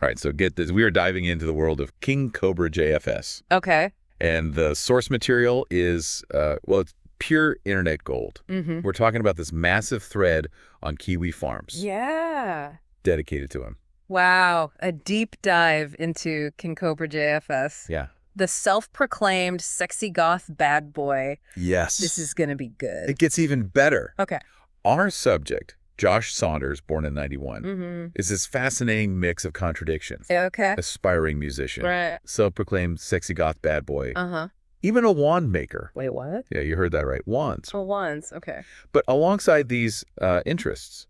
All right, so get this. We are diving into the world of KingCobraJFS. Okay. And the source material is, well, it's pure internet gold. Mm-hmm. We're talking about this massive thread on Kiwi Farms. Yeah. Dedicated to him. Wow. A deep dive into KingCobraJFS. Yeah. The self-proclaimed sexy goth bad boy. Yes. This is going to be good. It gets even better. Okay. Our subject, Josh Saunders, born in 91, Mm-hmm. is this fascinating mix of contradictions. Okay. Aspiring musician. Right. Self-proclaimed sexy goth bad boy. Uh-huh. Even a wand maker. Wait, what? Yeah, you heard that right. Wands. Oh, wands. Okay. But alongside these interests,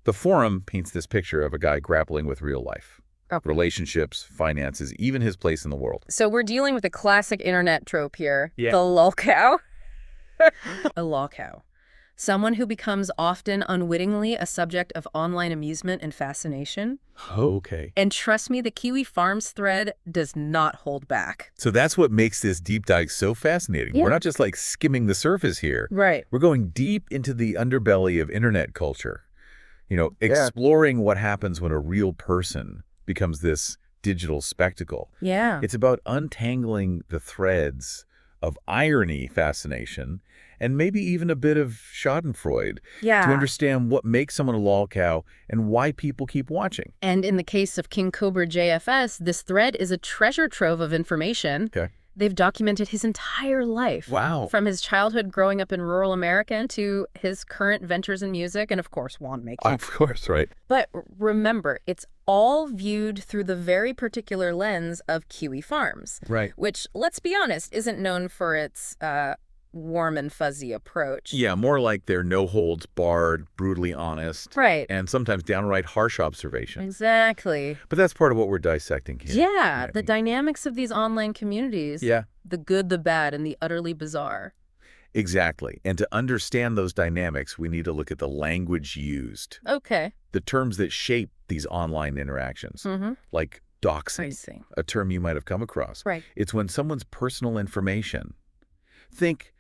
the forum paints this picture of a guy grappling with real life. Okay. Relationships, finances, even his place in the world. So we're dealing with a classic internet trope here. Yeah. The lolcow. A lolcow. Someone who becomes often unwittingly a subject of online amusement and fascination. Oh, okay. And trust me, the Kiwi Farms thread does not hold back. So that's what makes this deep dive so fascinating. Yeah. We're not just like skimming the surface here. Right. We're going deep into the underbelly of internet culture. You know, exploring what happens when a real person becomes this digital spectacle. Yeah. It's about untangling the threads of irony, fascination, and maybe even a bit of schadenfreude to understand what makes someone a lolcow and why people keep watching. And in the case of KingCobraJFS, this thread is a treasure trove of information. Okay. They've documented his entire life. Wow. From his childhood growing up in rural America to his current ventures in music and, of course, wand making. Of course, right. But remember, it's all viewed through the very particular lens of Kiwi Farms. Right. Which, let's be honest, isn't known for its warm and fuzzy approach. Yeah, more like they're no-holds-barred, brutally honest, Right. and sometimes downright harsh observation. Exactly. But that's part of what we're dissecting here. Yeah, the dynamics of these online communities. Yeah. The good, the bad, and the utterly bizarre. Exactly. And to understand those dynamics, we need to look at the language used, Okay. the terms that shape these online interactions, Mm-hmm. like doxing, I see. a term you might have come across. Right. It's when someone's personal information, think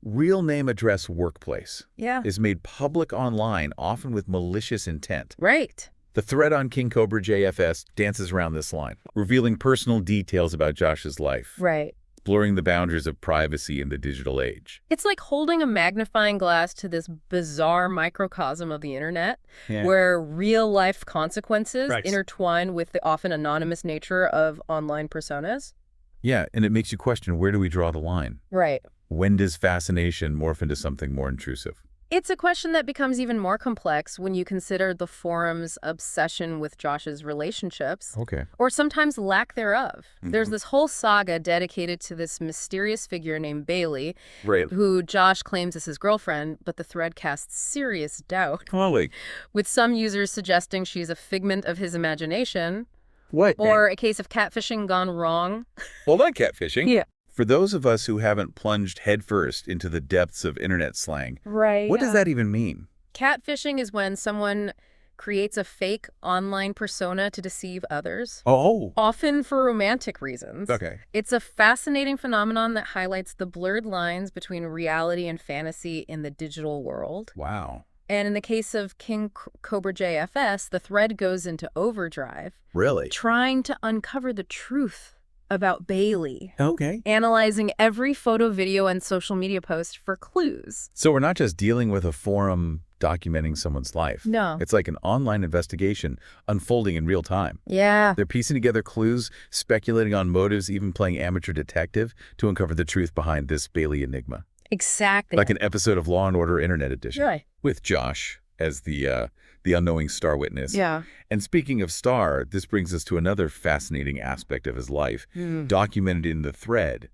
real name, address, workplace, Yeah. is made public online, often with malicious intent. Right. The thread on KingCobraJFS dances around this line, revealing personal details about Josh's life, Right. blurring the boundaries of privacy in the digital age. It's like holding a magnifying glass to this bizarre microcosm of the internet, Yeah. where real-life consequences Right. intertwine with the often anonymous nature of online personas. Yeah, and it makes you question, where do we draw the line? Right. When does fascination morph into something more intrusive? It's a question that becomes even more complex when you consider the forum's obsession with Josh's relationships, Okay. or sometimes lack thereof. There's this whole saga dedicated to this mysterious figure named Bailey, Right. who Josh claims is his girlfriend, but the thread casts serious doubt, Golly. with some users suggesting she's a figment of his imagination, What? or a case of catfishing gone wrong. Well, not catfishing. Yeah. For those of us who haven't plunged headfirst into the depths of internet slang, Right. what does that even mean? Catfishing is when someone creates a fake online persona to deceive others, Oh. often for romantic reasons. Okay. It's a fascinating phenomenon that highlights the blurred lines between reality and fantasy in the digital world. Wow. And in the case of KingCobraJFS, the thread goes into overdrive, Really? trying to uncover the truth about Bailey, Okay. analyzing every photo, video, and social media post for clues. So we're not just dealing with a forum documenting someone's life. No. It's like an online investigation unfolding in real time. Yeah. They're piecing together clues, speculating on motives, even playing amateur detective to uncover the truth behind this Bailey enigma. Exactly. Like an episode of Law & Order Internet Edition. Right. With Josh as the unknowing star witness. Yeah. And speaking of star, this brings us to another fascinating aspect of his life, documented in the thread,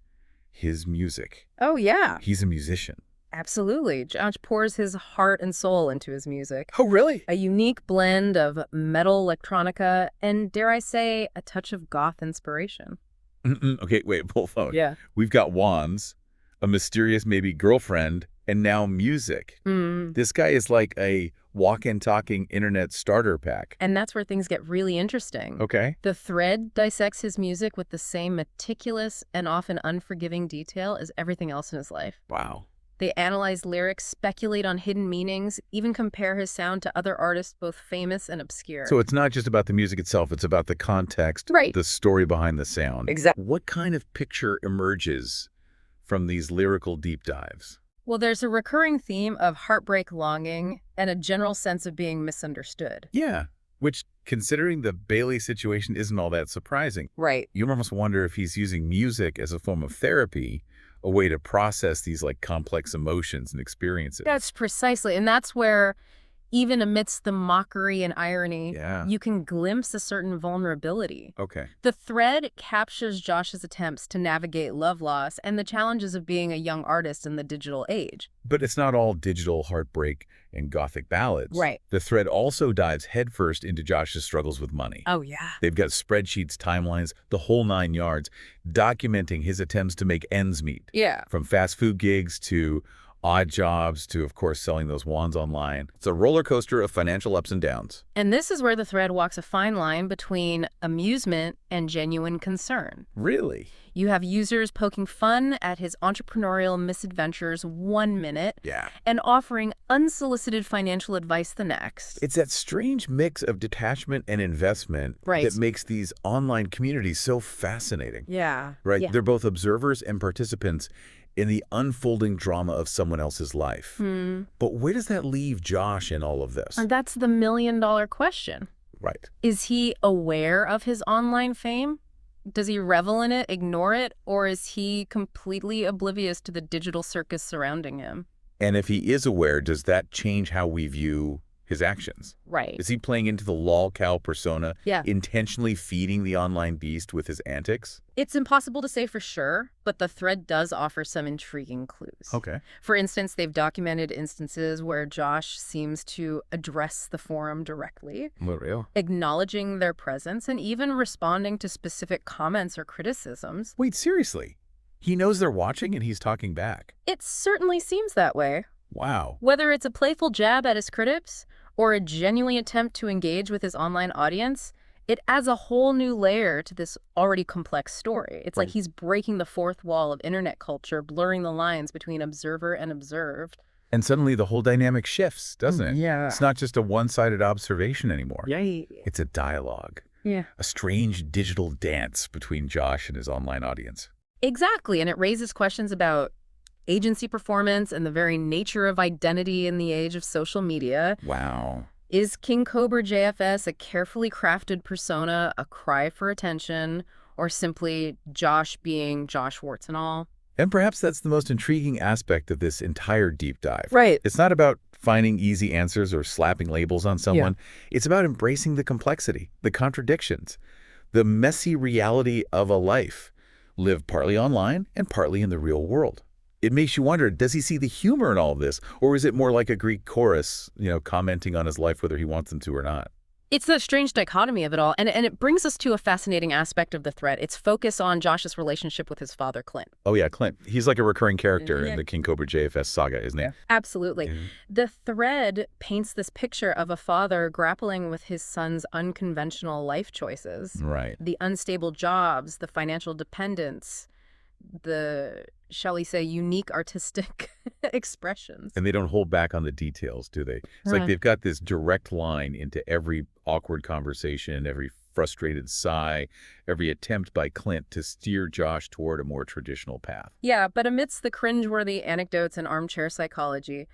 his music. Oh, yeah. He's a musician. Absolutely. Josh pours his heart and soul into his music. Oh, really? A unique blend of metal, electronica, and, dare I say, a touch of goth inspiration. Okay, wait, pull phone. Yeah. We've got wands, a mysterious maybe girlfriend, and now music. This guy is like a walk-in talking internet starter pack. And that's where things get really interesting. Okay. The thread dissects his music with the same meticulous and often unforgiving detail as everything else in his life. Wow. They analyze lyrics, speculate on hidden meanings, even compare his sound to other artists, both famous and obscure. So it's not just about the music itself, it's about the context, Right. the story behind the sound. Exactly. What kind of picture emerges from these lyrical deep dives? Well, there's a recurring theme of heartbreak, longing, and a general sense of being misunderstood. Yeah, which, considering the Bailey situation, isn't all that surprising. Right. You almost wonder if he's using music as a form of therapy, a way to process these complex emotions and experiences. That's precisely, and that's where, even amidst the mockery and irony, you can glimpse a certain vulnerability. Okay. The thread captures Josh's attempts to navigate love loss and the challenges of being a young artist in the digital age. But it's not all digital heartbreak and gothic ballads. Right. The thread also dives headfirst into Josh's struggles with money. Oh, yeah. They've got spreadsheets, timelines, the whole 9 yards, documenting his attempts to make ends meet. Yeah. From fast food gigs to odd jobs to, of course, selling those wands online. It's a roller coaster of financial ups and downs. And this is where the thread walks a fine line between amusement and genuine concern. Really? You have users poking fun at his entrepreneurial misadventures 1 minute and offering unsolicited financial advice the next. It's that strange mix of detachment and investment that makes these online communities so fascinating. Yeah. Right? Yeah. They're both observers and participants in the unfolding drama of someone else's life. But where does that leave Josh in all of this? And that's the million-dollar question. Right. Is he aware of his online fame? Does he revel in it, ignore it, or is he completely oblivious to the digital circus surrounding him? And if he is aware, does that change how we view his actions? Right. Is he playing into the lol cow persona, Yeah. intentionally feeding the online beast with his antics? It's impossible to say for sure, but the thread does offer some intriguing clues. Okay. For instance, they've documented instances where Josh seems to address the forum directly, Real? acknowledging their presence and even responding to specific comments or criticisms. Wait, seriously? He knows they're watching and he's talking back? It certainly seems that way. Wow. Whether it's a playful jab at his critics or a genuine attempt to engage with his online audience, it adds a whole new layer to this already complex story. It's like he's breaking the fourth wall of internet culture, blurring the lines between observer and observed. And suddenly the whole dynamic shifts, doesn't it? Yeah. It's not just a one-sided observation anymore. Yeah. It's a dialogue. Yeah. A strange digital dance between Josh and his online audience. Exactly. And it raises questions about agency performance and the very nature of identity in the age of social media. Wow. Is KingCobraJFS a carefully crafted persona, a cry for attention, or simply Josh being Josh warts and all? And perhaps that's the most intriguing aspect of this entire deep dive. Right. It's not about finding easy answers or slapping labels on someone. It's about embracing the complexity, the contradictions, the messy reality of a life lived partly online and partly in the real world. It makes you wonder, does he see the humor in all of this? Or is it more like a Greek chorus, commenting on his life whether he wants them to or not? It's that strange dichotomy of it all. And it brings us to a fascinating aspect of the thread. Its focus on Josh's relationship with his father, Clint. Oh, yeah, Clint. He's like a recurring character in the KingCobraJFS saga, isn't he? Absolutely. The thread paints this picture of a father grappling with his son's unconventional life choices. Right. The unstable jobs, the financial dependence, the, shall we say, unique artistic expressions. And they don't hold back on the details, do they? It's like they've got this direct line into every awkward conversation, every frustrated sigh, every attempt by Clint to steer Josh toward a more traditional path. Yeah, but amidst the cringeworthy anecdotes and armchair psychology,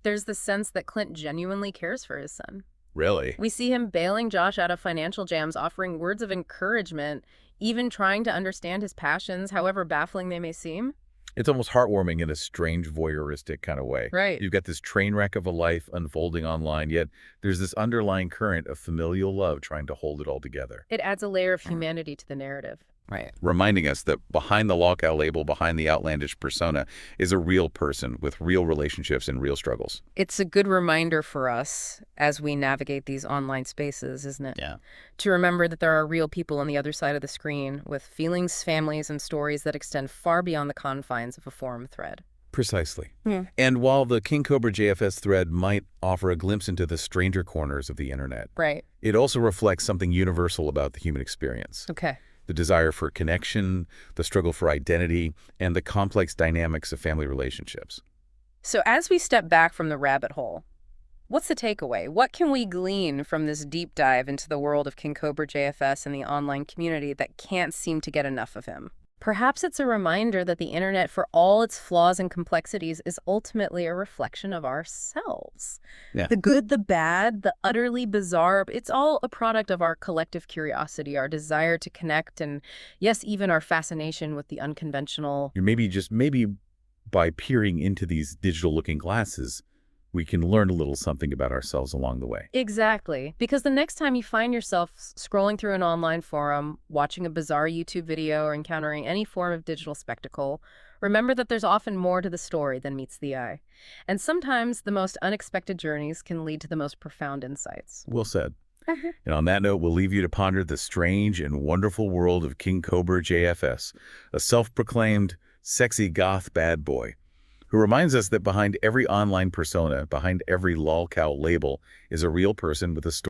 there's the sense that Clint genuinely cares for his son. Really? We see him bailing Josh out of financial jams, offering words of encouragement, even trying to understand his passions, however baffling they may seem. It's almost heartwarming in a strange voyeuristic kind of way. Right. You've got this train wreck of a life unfolding online, yet there's this underlying current of familial love trying to hold it all together. It adds a layer of humanity to the narrative. Right. Reminding us that behind the lolcow label, behind the outlandish persona, is a real person with real relationships and real struggles. It's a good reminder for us as we navigate these online spaces, isn't it? Yeah. To remember that there are real people on the other side of the screen with feelings, families, and stories that extend far beyond the confines of a forum thread. Precisely. Yeah. And while the KingCobraJFS thread might offer a glimpse into the stranger corners of the internet, Right. it also reflects something universal about the human experience. Okay. The desire for connection, the struggle for identity, and the complex dynamics of family relationships. So as we step back from the rabbit hole, what's the takeaway? What can we glean from this deep dive into the world of KingCobraJFS and the online community that can't seem to get enough of him? Perhaps it's a reminder that the internet, for all its flaws and complexities, is ultimately a reflection of ourselves. Yeah. The good, the bad, the utterly bizarre, it's all a product of our collective curiosity, our desire to connect, and yes, even our fascination with the unconventional. Maybe by peering into these digital-looking glasses, we can learn a little something about ourselves along the way. Exactly. Because the next time you find yourself scrolling through an online forum, watching a bizarre YouTube video, or encountering any form of digital spectacle, remember that there's often more to the story than meets the eye. And sometimes the most unexpected journeys can lead to the most profound insights. Well said. And on that note, we'll leave you to ponder the strange and wonderful world of KingCobraJFS, a self-proclaimed sexy goth bad boy, who reminds us that behind every online persona, behind every lolcow label, is a real person with a story.